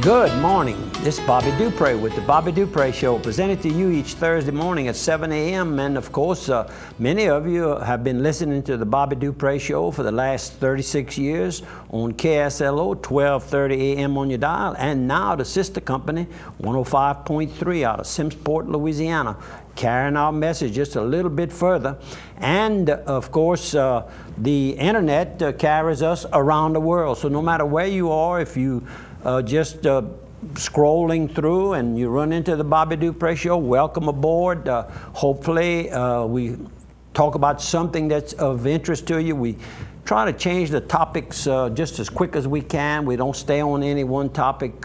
Good morning. This is Bobby Dupre with the Bobby Dupre Show, presented to you each Thursday morning at 7 a.m. And of course, many of you have been listening to the Bobby Dupre Show for the last 36 years on KSLO, 1230 a.m. on your dial, and now the sister company, 105.3 out of Simmsport, Louisiana, carrying our message just a little bit further. And of course, the internet carries us around the world. So no matter where you are, if you just scrolling through and you run into the Bobby Dupre Show, welcome aboard. Hopefully we talk about something that's of interest to you. We try to change the topics just as quick as we can. We don't stay on any one topic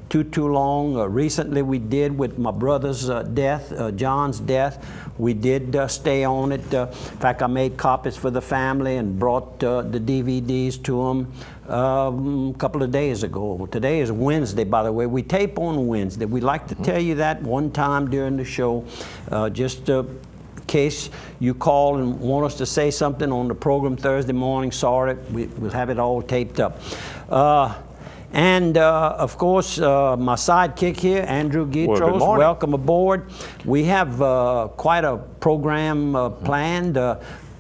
too long. Recently we did with my brother's death, John's death. We did stay on it. In fact, I made copies for the family and brought the DVDs to them a couple of days ago. Today is Wednesday, by the way. We tape on Wednesday. We like to tell you that one time during the show, just in case you call and want us to say something on the program Thursday morning. Sorry, we'll have it all taped up. And of course, my sidekick here, Andrew Guitros, welcome aboard. We have quite a program planned,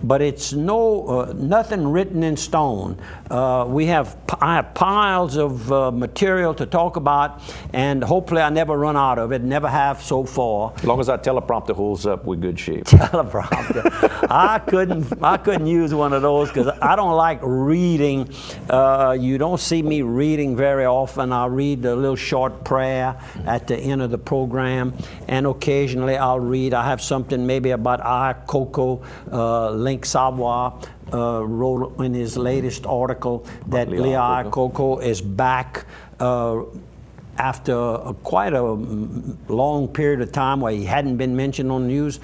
but it's nothing written in stone. I have piles of material to talk about, and hopefully I never run out of it, never have so far. As long as that teleprompter holds up, we're good shape. Teleprompter. I couldn't use one of those because I don't like reading. You don't see me reading very often. I read a little short prayer at the end of the program, and occasionally I'll read. I have something maybe about Coco, Link Savoy wrote in his latest article that Lee Coco is back after quite a long period of time where he hadn't been mentioned on the news.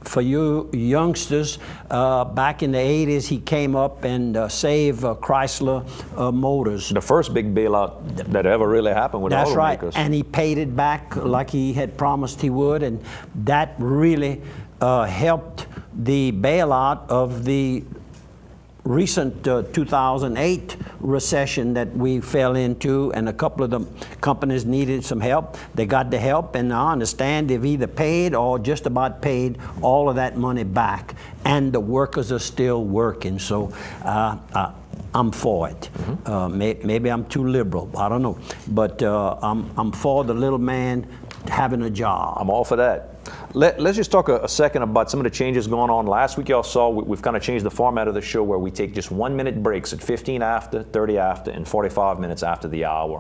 For you youngsters, back in the 80s, he came up and saved Chrysler Motors. The first big bailout that ever really happened with automakers. That's right, and he paid it back like he had promised he would, and that really helped the bailout of the recent 2008 recession that we fell into, and a couple of the companies needed some help. They got the help, and I understand they've either paid or just about paid all of that money back, and the workers are still working. So I'm for it. Maybe I'm too liberal, I don't know, but I'm for the little man having a job. I'm all for that. Let's just talk a second about some of the changes going on. Last week y'all saw we've kind of changed the format of the show where we take just 1-minute breaks at 15 after, 30 after, and 45 minutes after the hour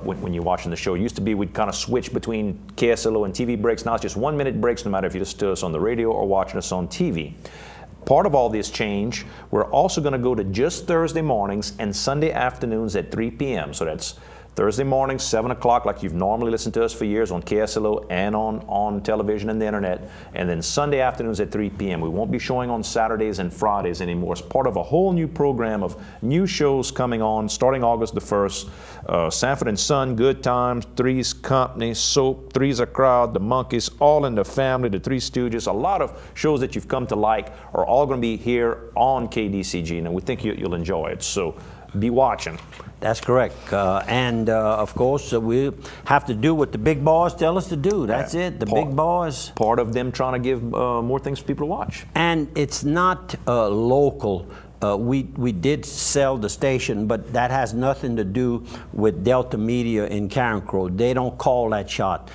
when you're watching the show. It used to be we'd kind of switch between KSLO and TV breaks. Now it's just 1-minute breaks no matter if you listen to us on the radio or watching us on TV. Part of all this change, we're also going to go to just Thursday mornings and Sunday afternoons at 3 p.m. So that's Thursday morning, 7 o'clock, like you've normally listened to us for years on KSLO and on television and the internet, and then Sunday afternoons at 3 p.m. We won't be showing on Saturdays and Fridays anymore. It's part of a whole new program of new shows coming on starting August the 1st. Sanford and Son, Good Times, Three's Company, Soap, Three's a Crowd, The Monkees, All in the Family, The Three Stooges. A lot of shows that you've come to like are all going to be here on KDCG, and we think you'll enjoy it. So be watching. That's correct. And of course, we have to do what the big boys tell us to do. That's it, the big boys. Part of them trying to give more things for people to watch. And it's not local. We did sell the station, but that has nothing to do with Delta Media in Carencro. They don't call that shot.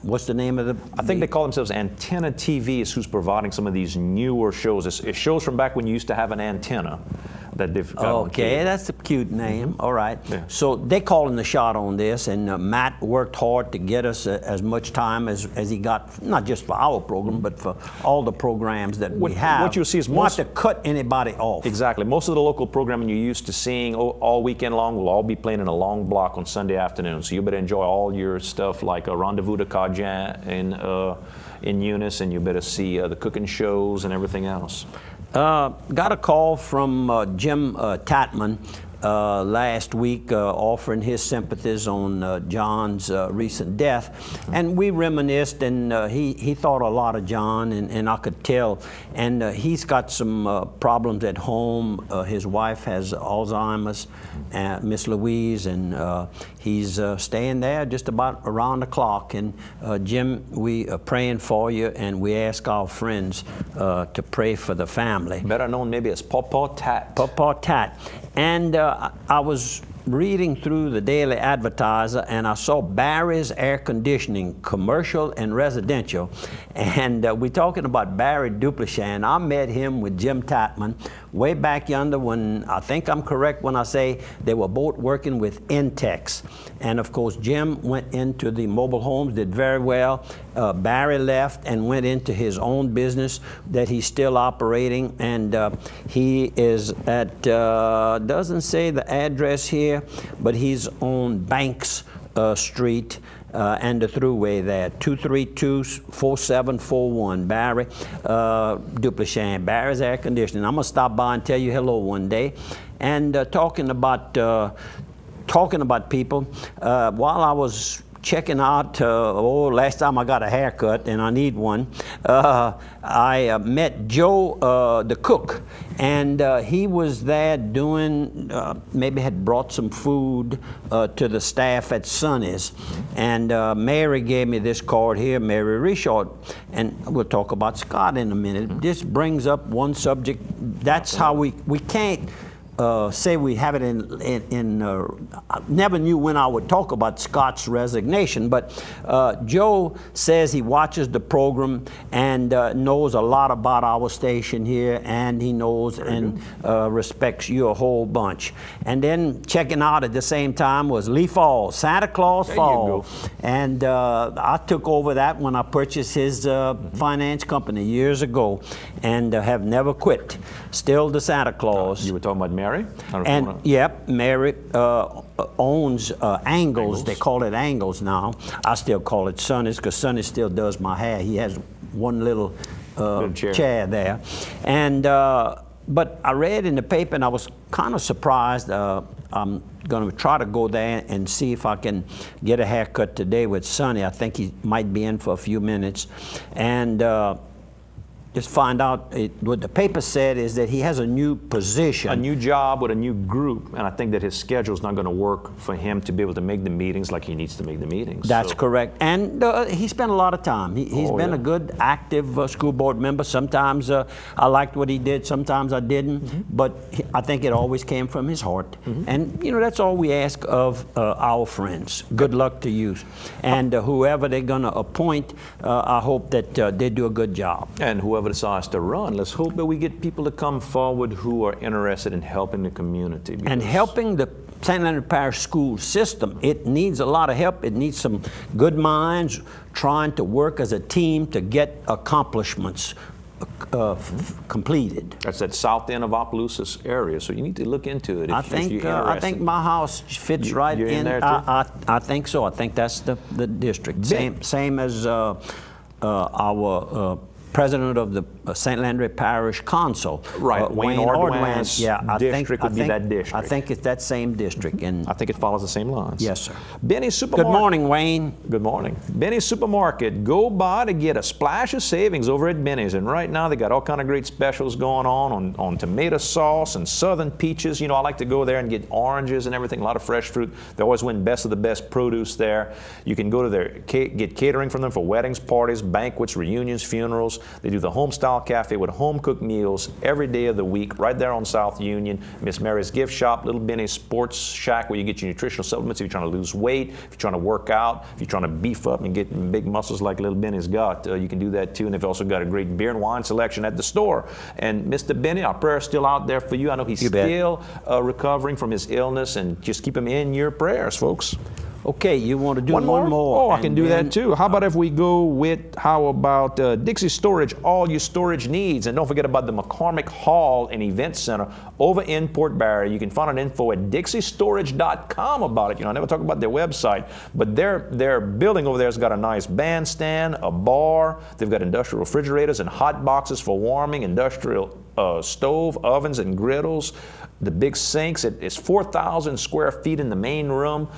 What's the name of the? I think they call themselves Antenna TV is who's providing some of these newer shows. It's shows from back when you used to have an antenna. That they've okay, that's a cute name. All right. Yeah. So they calling the shot on this, and Matt worked hard to get us as much time as he got, not just for our program, but for all the programs that we have. What you'll see is not to cut anybody off. Exactly. Most of the local programming you're used to seeing all weekend long will all be playing in a long block on Sunday afternoon. So you better enjoy all your stuff like a Rendezvous de Cajun in Eunice, and you better see the cooking shows and everything else. Got a call from Jim Tatman last week offering his sympathies on John's recent death. And we reminisced, and he thought a lot of John, and I could tell. And he's got some problems at home. His wife has Alzheimer's, Miss Louise, and he's staying there just about around the clock. And Jim, we are praying for you, and we ask our friends to pray for the family. Better known maybe as Pawpaw Tat. Pawpaw Tat. And I was reading through the Daily Advertiser, and I saw Barry's Air Conditioning, commercial and residential. And we're talking about Barry Dupre. I met him with Jim Tatman way back yonder when, I think I'm correct when I say they were both working with Intex. And of course, Jim went into the mobile homes, did very well. Barry left and went into his own business that he's still operating. And he is at, doesn't say the address here, but he's on Banks Street and the thruway there, 232-4741, Barry Dupre, Barry's Air Conditioning. I'm gonna stop by and tell you hello one day. And talking about people, while I was checking out, last time I got a haircut, and I need one, I met Joe, the cook, and he was there doing, maybe had brought some food to the staff at Sonny's. And Mary gave me this card here, Mary Richard, and we'll talk about Scott in a minute. This brings up one subject. That's how we can't say we have it I never knew when I would talk about Scott's resignation, but Joe says he watches the program and knows a lot about our station here, and he knows and respects you a whole bunch. And then checking out at the same time was Lee Falls, Santa Claus Falls. And I took over that when I purchased his finance company years ago, and have never quit. Still the Santa Claus. You were talking about Mary? And yep, Mary owns Angles. They call it Angles now. I still call it Sonny's because Sonny still does my hair. He has one little chair there. And but I read in the paper, and I was kind of surprised. I'm going to try to go there and see if I can get a haircut today with Sonny. I think he might be in for a few minutes. And just find out what the paper said is that he has a new position. A new job with a new group, and I think that his schedule is not going to work for him to be able to make the meetings like he needs to make the meetings. That's correct. And he spent a lot of time. He's been a good, active school board member. Sometimes I liked what he did, sometimes I didn't, but I think it always came from his heart. And, you know, that's all we ask of our friends. Good luck to you. And whoever they're going to appoint, I hope that they do a good job. And whoever decides to run, let's hope that we get people to come forward who are interested in helping the community. And helping the St. Leonard Parish school system. It needs a lot of help. It needs some good minds trying to work as a team to get accomplishments completed. That's that south end of Opelousas area, so you need to look into it. I think my house fits right in. There too? I think so. I think that's the district. Same as our president of the St. Landry Parish Council. Right, Wayne Ordway's district would be that district. I think it's that same district. And I think it follows the same lines. Yes, sir. Benny's Supermarket. Good morning, Wayne. Good morning. Benny's Supermarket. Go by to get a splash of savings over at Benny's. And right now they got all kind of great specials going on tomato sauce and southern peaches. You know, I like to go there and get oranges and everything, a lot of fresh fruit. They always win best of the best produce there. You can go to get catering from them for weddings, parties, banquets, reunions, funerals. They do the home-style cafe with home-cooked meals every day of the week right there on South Union. Miss Mary's Gift Shop, Little Benny's Sports Shack where you get your nutritional supplements if you're trying to lose weight, if you're trying to work out, if you're trying to beef up and get big muscles like Little Benny's got. You can do that too. And they've also got a great beer and wine selection at the store. And Mr. Benny, our prayer is still out there for you. I know he's still recovering from his illness, and just keep him in your prayers, folks. Okay, you want to do one more? Oh, I can do that too. How about if we go with, how about Dixie Storage, all your storage needs. And don't forget about the McCormick Hall and Event Center over in Port Barry. You can find out info at dixiestorage.com about it. You know, I never talk about their website, but their building over there has got a nice bandstand, a bar. They've got industrial refrigerators and hot boxes for warming, industrial stove, ovens, and griddles. The big sinks. It's 4,000 square feet in the main room.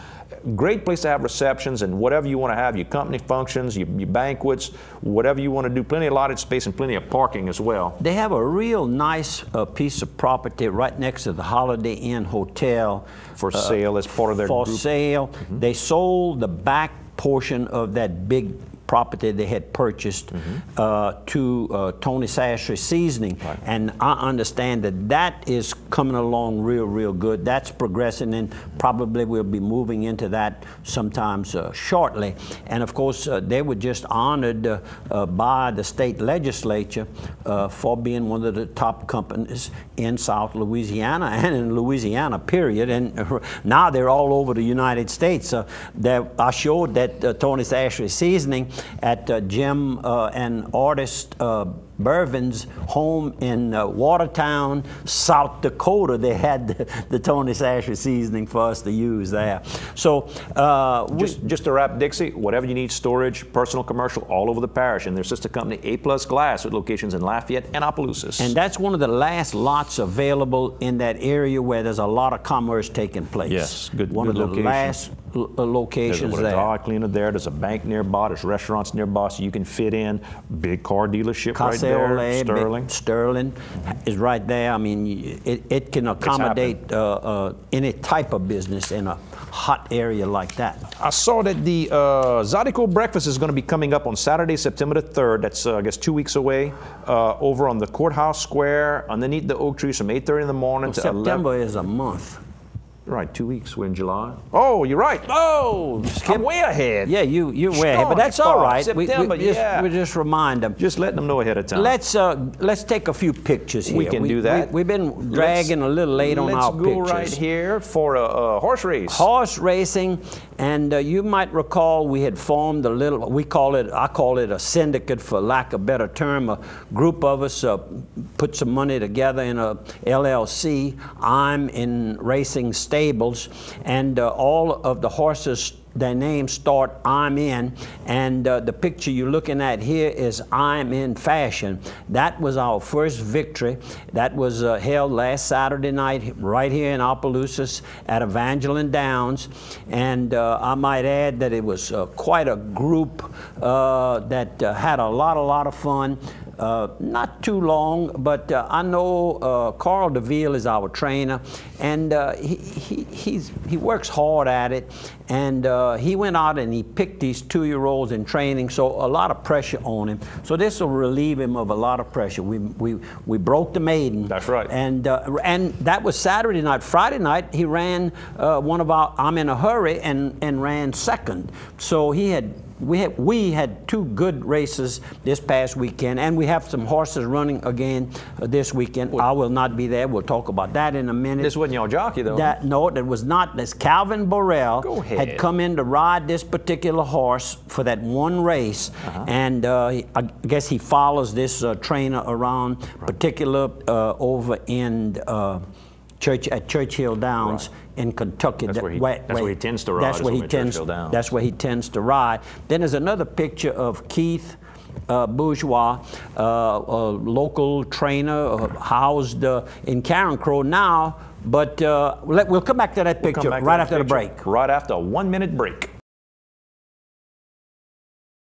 Great place to have receptions and whatever you want to have, your company functions, your banquets, whatever you want to do. Plenty of allotted space and plenty of parking as well. They have a real nice piece of property right next to the Holiday Inn Hotel. For sale as part of their group. For sale. Mm-hmm. They sold the back portion of that big property they had purchased to Tony Sastre Seasoning, right. And I understand that is coming along real good. That's progressing, and probably we'll be moving into that sometimes shortly. And of course, they were just honored by the state legislature for being one of the top companies in South Louisiana and in Louisiana, period. And now they're all over the United States. I showed that Tony Sastre Seasoning at Jim and Artist Bervin's home in Watertown, South Dakota. They had the Tony Sastre Seasoning for us to use there. So just to wrap, Dixie, whatever you need, storage, personal, commercial, all over the parish. And their sister company, A+ Glass, with locations in Lafayette and Opelousas. And that's one of the last lots available in that area where there's a lot of commerce taking place. Yes, good One good of the location. last locations there. There's a dry cleaner there. There's a bank nearby. There's restaurants nearby, so you can fit in. Big car dealership right there. Sterling is right there. I mean, it can accommodate any type of business in a hot area like that. I saw that the Zydeco Breakfast is going to be coming up on Saturday, September the 3rd. That's, I guess, 2 weeks away, over on the Courthouse Square, underneath the oak trees from 8:30 in the morning to September is a month. Right, 2 weeks. We're in July. Oh, you're right. Oh, I'm way ahead. Yeah, you're way ahead, but that's all right. September, we just remind them. Just letting them know ahead of time. Let's take a few pictures here. We can do that. We've been dragging a little late on our pictures. Let's go right here for a horse race. Horse racing, and you might recall we had formed a little. I call it a syndicate for lack of a better term. A group of us put some money together in a LLC. I'm in Racing Stables, and all of the horses, their names start I'm in, and the picture you're looking at here is I'm in Fashion. That was our first victory. That was held last Saturday night right here in Opelousas at Evangeline Downs, and I might add that it was quite a group that had a lot of fun. Not too long, but I know Carl DeVille is our trainer, and he works hard at it, and he went out and he picked these 2-year-olds in training, so a lot of pressure on him. So this will relieve him of a lot of pressure. We broke the maiden. That's right. And that was Saturday night. Friday night he ran one of our I'm in a Hurry and ran second. So we had 2 good races this past weekend, and we have some horses running again this weekend. I will not be there. We'll talk about that in a minute. This wasn't your jockey, though. No, that was not. This Calvin Burrell had come in to ride this particular horse for that one race, and I guess he follows this trainer around, particular over in at Churchill Downs. Right. In Kentucky. That's where he tends to ride. That's where he tends to ride. Then there's another picture of Keith Bourgeois, a local trainer housed in Karen Crow now, but we'll come back to that picture right after the break. Right after a 1-minute break.